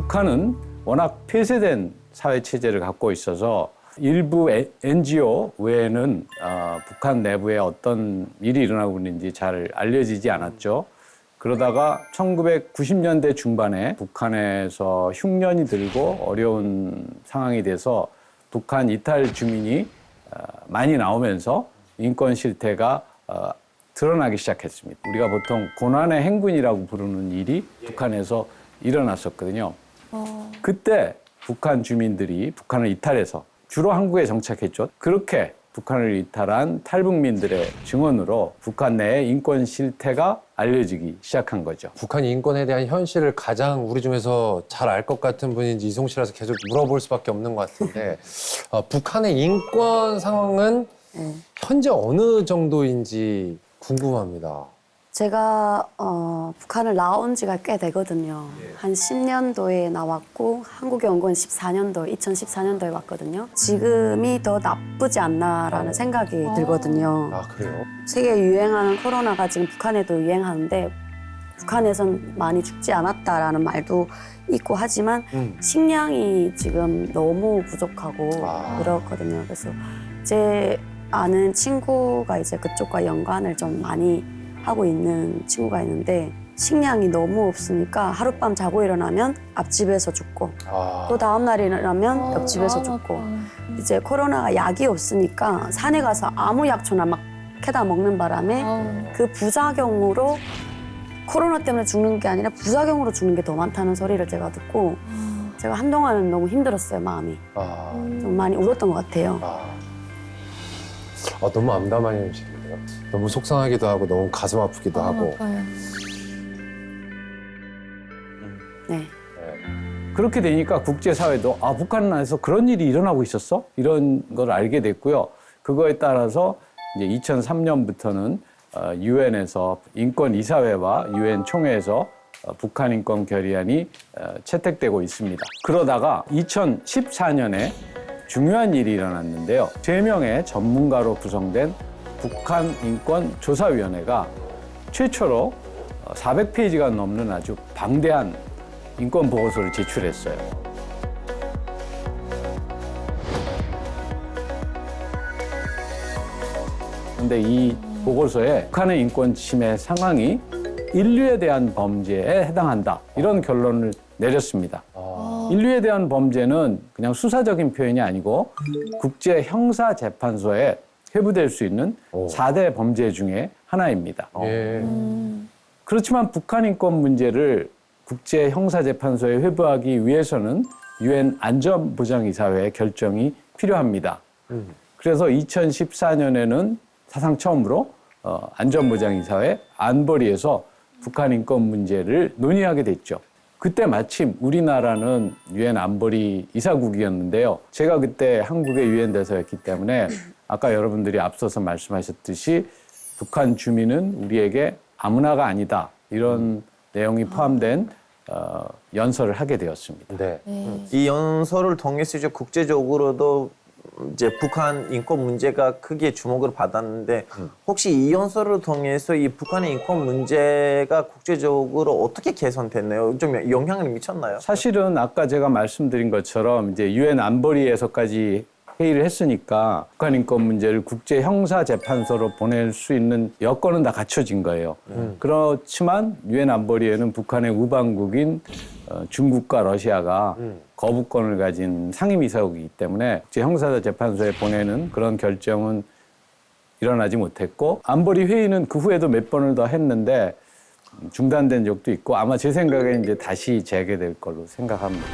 북한은 워낙 폐쇄된 사회 체제를 갖고 있어서 일부 NGO 외에는 북한 내부에 어떤 일이 일어나고 있는지 잘 알려지지 않았죠. 그러다가 1990년대 중반에 북한에서 흉년이 들고 어려운 상황이 돼서 북한 이탈 주민이 많이 나오면서 인권 실태가 드러나기 시작했습니다. 우리가 보통 고난의 행군이라고 부르는 일이 북한에서 일어났었거든요. 그때 북한 주민들이 북한을 이탈해서 주로 한국에 정착했죠. 그렇게 북한을 이탈한 탈북민들의 증언으로 북한 내의 인권 실태가 알려지기 시작한 거죠. 북한 인권에 대한 현실을 가장 우리 중에서 잘 알 것 같은 분인지 이송 씨라서 계속 물어볼 수밖에 없는 것 같은데 북한의 인권 상황은 현재 어느 정도인지 궁금합니다. 제가 북한을 나온 지가 꽤 되거든요. 한 10년도에 나왔고 한국에 온 건 2014년도에 왔거든요. 지금이 더 나쁘지 않나라는 생각이 들거든요. 아, 그래요? 세계에 유행하는 코로나가 지금 북한에도 유행하는데 북한에선 많이 죽지 않았다라는 말도 있고 하지만 식량이 지금 너무 부족하고 그렇거든요. 그래서 제 아는 친구가 이제 그쪽과 연관을 좀 많이 하고 있는 친구가 있는데 식량이 너무 없으니까 하룻밤 자고 일어나면 앞집에서 죽고 또 다음 날 일어나면 옆집에서 죽고 이제 코로나가 약이 없으니까 산에 가서 아무 약초나 막 캐다 먹는 바람에 그 부작용으로 코로나 때문에 죽는 게 아니라 부작용으로 죽는 게 더 많다는 소리를 제가 듣고 제가 한동안은 너무 힘들었어요, 마음이. 좀 많이 울었던 것 같아요. 너무 암담한 현실이네요. 너무 속상하기도 하고 너무 가슴 아프기도 하고. 네. 그렇게 되니까 국제사회도 북한에서 그런 일이 일어나고 있었어? 이런 걸 알게 됐고요. 그거에 따라서 이제 2003년부터는 유엔에서 인권이사회와 유엔 총회에서 북한 인권 결의안이 채택되고 있습니다. 그러다가 2014년에 중요한 일이 일어났는데요. 3명의 전문가로 구성된 북한 인권 조사위원회가 최초로 400페이지가 넘는 아주 방대한 인권 보고서를 제출했어요. 그런데 이 보고서에 북한의 인권 침해 상황이 인류에 대한 범죄에 해당한다. 이런 결론을 내렸습니다. 인류에 대한 범죄는 그냥 수사적인 표현이 아니고 국제 형사재판소에 회부될 수 있는 4대 범죄 중에 하나입니다. 그렇지만 북한 인권 문제를 국제 형사재판소에 회부하기 위해서는 유엔 안전보장이사회의 결정이 필요합니다. 그래서 2014년에는 사상 처음으로 안전보장이사회 안보리에서 북한 인권 문제를 논의하게 됐죠. 그때 마침 우리나라는 유엔 안보리 이사국이었는데요. 제가 그때 한국의 유엔 대사였기 때문에 아까 여러분들이 앞서서 말씀하셨듯이 북한 주민은 우리에게 아무나가 아니다. 이런 내용이 포함된 연설을 하게 되었습니다. 네. 이 연설을 통해서 이제 국제적으로도 이제 북한 인권 문제가 크게 주목을 받았는데 혹시 이 연설을 통해서 이 북한의 인권 문제가 국제적으로 어떻게 개선됐나요? 좀 영향을 미쳤나요? 사실은 아까 제가 말씀드린 것처럼 이제 유엔 안보리에서까지 회의를 했으니까 북한 인권 문제를 국제 형사 재판소로 보낼 수 있는 여건은 다 갖춰진 거예요. 그렇지만 유엔 안보리에는 북한의 우방국인 중국과 러시아가 거부권을 가진 상임이사국이기 때문에 국제 형사 재판소에 보내는 그런 결정은 일어나지 못했고 안보리 회의는 그 후에도 몇 번을 더 했는데 중단된 적도 있고 아마 제 생각에 이제 다시 재개될 걸로 생각합니다.